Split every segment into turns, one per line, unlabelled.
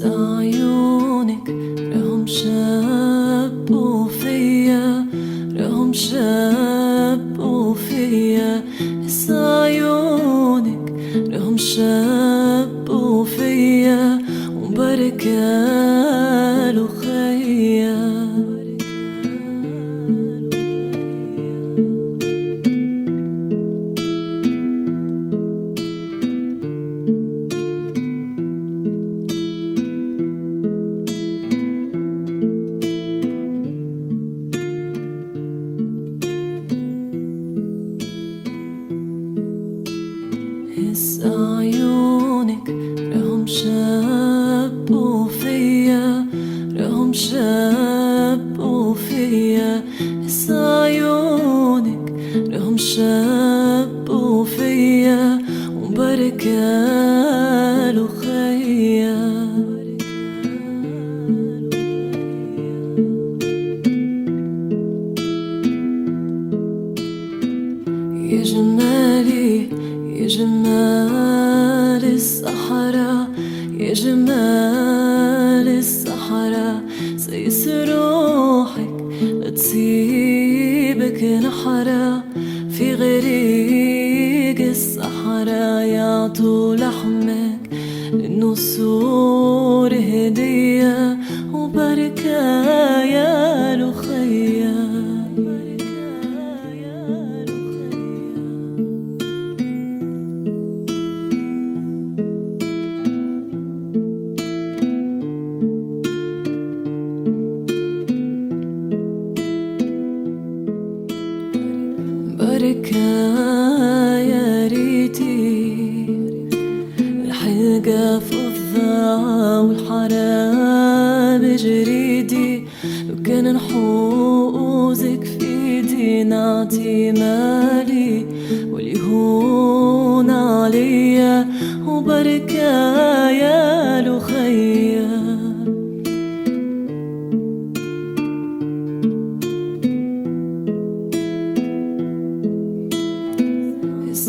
هس عيونك رهم شبوا فيا، رهم شبوا فيا. هس عيونك رهم شبوا فيا وبركالو خيا. هس عيونك رهم شبوا فيا، رهم شبوا فيا. هس عيونك رهم شبوا فيا وبركالو خيا. يا جمالي يا جمال الصحراء، يا جمال الصحراء. سيس روحك لا تسيبك نحرة في غريق الصحراء. يعطوا لحمك للنسور هدية وبركة يا لخيا. بركة يا ريتي الحلقة فضة والحرام جريدي. لو كان نحوزك في ايدي نعطي مالي واليهون عليا وبركة يا لخيا.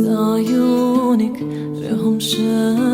عيونك رهم شبوا